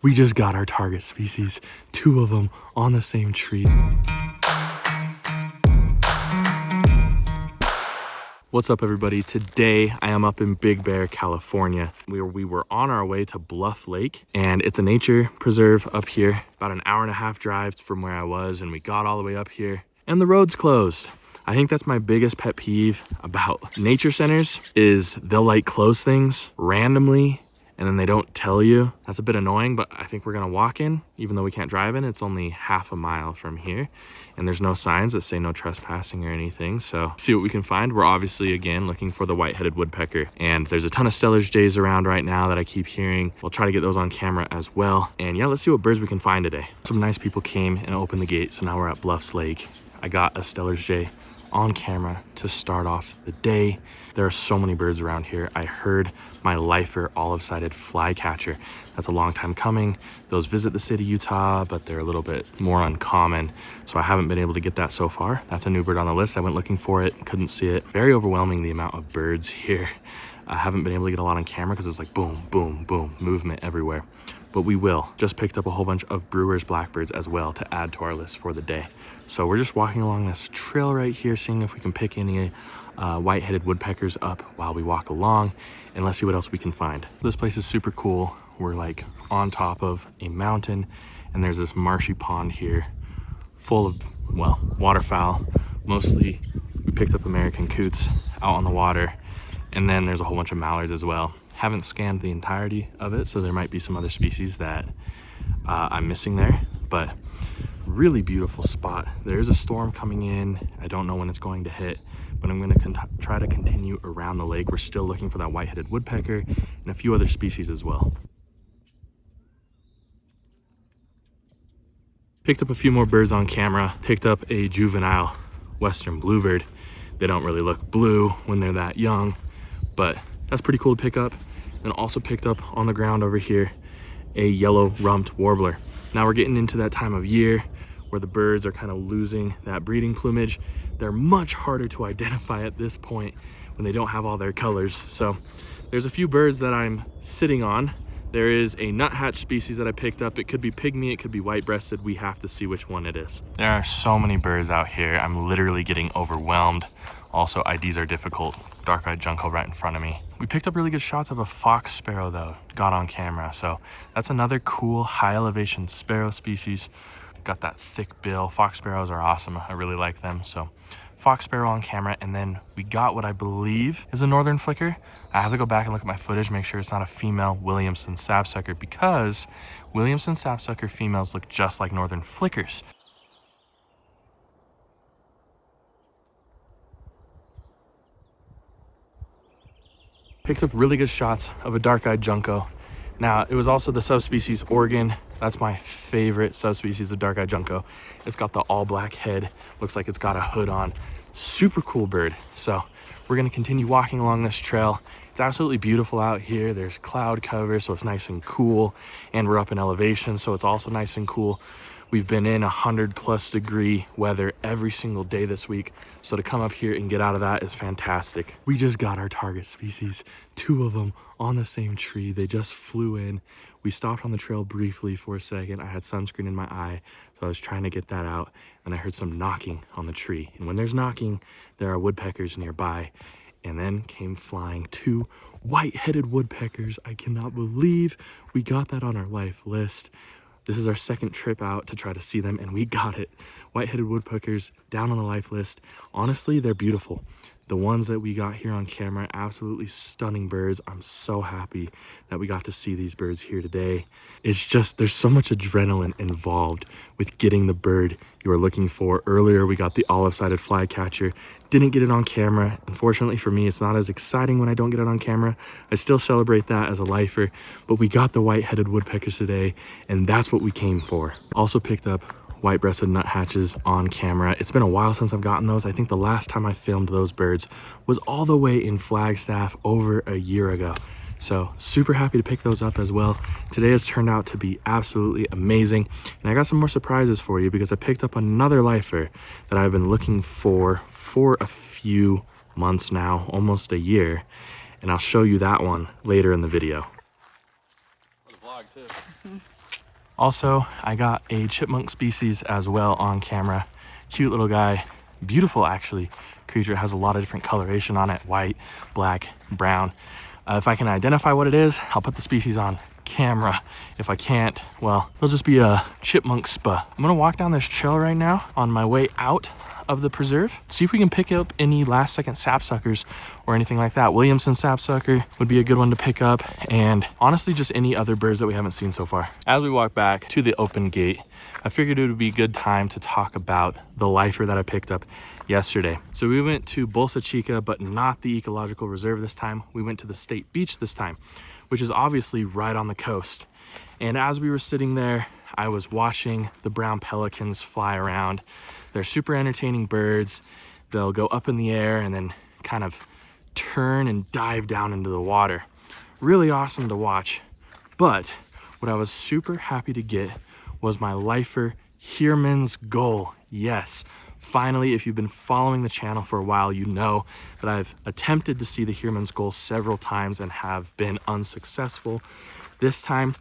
We just got our target species, 2 of them on the same tree. What's up, everybody? Today I am up in Big Bear, California. We were on our way to Bluff Lake, and it's a nature preserve up here, about an hour-and-a-half drive from where I was, and we got all the way up here and the road's closed. I think that's my biggest pet peeve about nature centers is they'll like close things randomly and then they don't tell you. That's a bit annoying, but I think we're gonna walk in, even though we can't drive in. It's only half a mile from here, and there's no signs that say no trespassing or anything. So see what we can find. We're obviously, again, looking for the white-headed woodpecker, and there's a ton of Steller's jays around right now that I keep hearing. We'll try to get those on camera as well. And yeah, let's see what birds we can find today. Some nice people came and opened the gate, so now we're at Bluffs Lake. I got a Steller's jay on camera to start off the day. There are so many birds around here. I heard my lifer olive-sided flycatcher. That's a long time coming. Those visit the state of Utah, but they're a little bit more uncommon, so I haven't been able to get that so far. That's a new bird on the list. I went looking for it, couldn't see it. Very overwhelming, the amount of birds here. I haven't been able to get a lot on camera because it's like boom, boom, boom, movement everywhere. But we will. Just picked up a whole bunch of Brewer's blackbirds as well to add to our list for the day. So we're just walking along this trail right here, seeing if we can pick any white-headed woodpeckers up while we walk along, and let's see what else we can find. This place is super cool. We're like on top of a mountain, and there's this marshy pond here full of, well, waterfowl. Mostly we picked up American coots out on the water, and then there's a whole bunch of mallards as well. Haven't scanned the entirety of it, so there might be some other species that I'm missing there, but really beautiful spot. There's a storm coming in. I don't know when it's going to hit, but I'm going to try to continue around the lake. We're still looking for that white-headed woodpecker and a few other species as well. Picked up a few more birds on camera. Picked up a juvenile western bluebird. They don't really look blue when they're that young, but that's pretty cool to pick up. And also picked up on the ground over here a yellow rumped warbler. Now we're getting into that time of year where the birds are kind of losing that breeding plumage. They're much harder to identify at this point when they don't have all their colors. So there's a few birds that I'm sitting on. There is a nuthatch species that I picked up. It could be pygmy, it could be white-breasted. We have to see which one it is. There are so many birds out here. I'm literally getting overwhelmed. Also, IDs are difficult. Dark-eyed junco right in front of me. We picked up really good shots of a fox sparrow though, got on camera. So that's another cool high elevation sparrow species. Got that thick bill. Fox sparrows are awesome. I really like them. So fox sparrow on camera, and then we got what I believe is a northern flicker. I have to go back and look at my footage, make sure it's not a female Williamson sapsucker, because Williamson sapsucker females look just like northern flickers. Picked up really good shots of a dark-eyed junco. Now, it was also the subspecies Oregon. That's my favorite subspecies of dark-eyed junco. It's got the all-black head. Looks like it's got a hood on. Super cool bird. So we're gonna continue walking along this trail. It's absolutely beautiful out here. There's cloud cover, so it's nice and cool. And we're up in elevation, so it's also nice and cool. We've been in 100+ degree weather every single day this week. So to come up here and get out of that is fantastic. We just got our target species, 2 of them on the same tree. They just flew in. We stopped on the trail briefly for a second. I had sunscreen in my eye, so I was trying to get that out. And I heard some knocking on the tree. And when there's knocking, there are woodpeckers nearby. And then came flying 2 white-headed woodpeckers. I cannot believe we got that on our life list. This is our second trip out to try to see them, and we got it. White-headed woodpeckers down on the life list. Honestly, they're beautiful. The ones that we got here on camera, absolutely stunning birds. I'm so happy that we got to see these birds here today. It's just, there's so much adrenaline involved with getting the bird you are looking for. Earlier, we got the olive-sided flycatcher. Didn't get it on camera. Unfortunately for me, it's not as exciting when I don't get it on camera. I still celebrate that as a lifer, but we got the white-headed woodpeckers today, and that's what we came for. Also picked up white-breasted nuthatches on camera. It's been a while since I've gotten those. I think the last time I filmed those birds was all the way in Flagstaff over a year ago. So super happy to pick those up as well. Today has turned out to be absolutely amazing. And I got some more surprises for you because I picked up another lifer that I've been looking for a few months now, almost a year. And I'll show you that one later in the video. For the vlog too. Also, I got a chipmunk species as well on camera. Cute little guy, beautiful actually. Creature has a lot of different coloration on it, white, black, brown. If I can identify what it is, I'll put the species on camera. If I can't, well, it'll just be a chipmunk spa. I'm gonna walk down this trail right now on my way out of the preserve, see if we can pick up any last second sapsuckers or anything like that. Williamson sapsucker would be a good one to pick up, and honestly just any other birds that we haven't seen so far. As we walk back to the open gate, I figured it would be a good time to talk about the lifer that I picked up yesterday. So we went to Bolsa Chica, but not the ecological reserve this time. We went to the state beach this time, which is obviously right on the coast. And as we were sitting there, I was watching the brown pelicans fly around. They're super entertaining birds. They'll go up in the air and then kind of turn and dive down into the water. Really awesome to watch. But what I was super happy to get was my lifer Heermann's gull. Yes, finally, if you've been following the channel for a while, you know that I've attempted to see the Heermann's gull several times and have been unsuccessful. This time,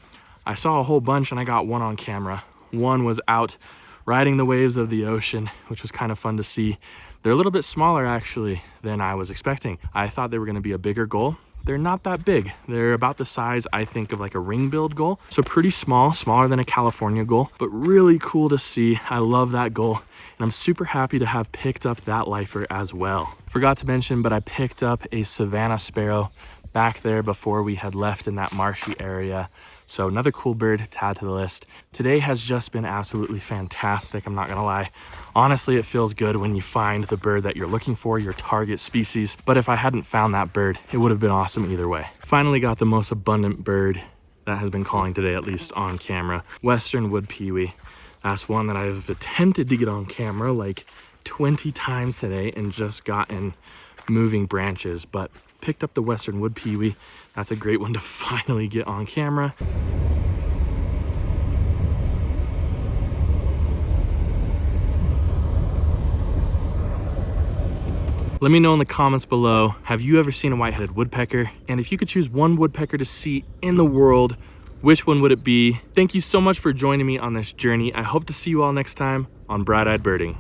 I saw a whole bunch and I got one on camera. One was out riding the waves of the ocean, which was kind of fun to see. They're a little bit smaller actually than I was expecting. I thought they were gonna be a bigger gull. They're not that big. They're about the size, I think, of like a ring-billed gull. So pretty small, smaller than a California gull, but really cool to see. I love that gull. And I'm super happy to have picked up that lifer as well. Forgot to mention, but I picked up a Savannah sparrow back there before we had left in that marshy area. So another cool bird to add to the list. Today has just been absolutely fantastic, I'm not gonna lie. Honestly, it feels good when you find the bird that you're looking for, your target species. But if I hadn't found that bird, it would have been awesome either way. Finally got the most abundant bird that has been calling today, at least on camera. Western wood pewee. That's one that I've attempted to get on camera like 20 times today and just gotten moving branches, but picked up the Western wood pewee. That's a great one to finally get on camera. Let me know in the comments below, have you ever seen a white-headed woodpecker? And if you could choose one woodpecker to see in the world, which one would it be? Thank you so much for joining me on this journey. I hope to see you all next time on Bright-Eyed Birding.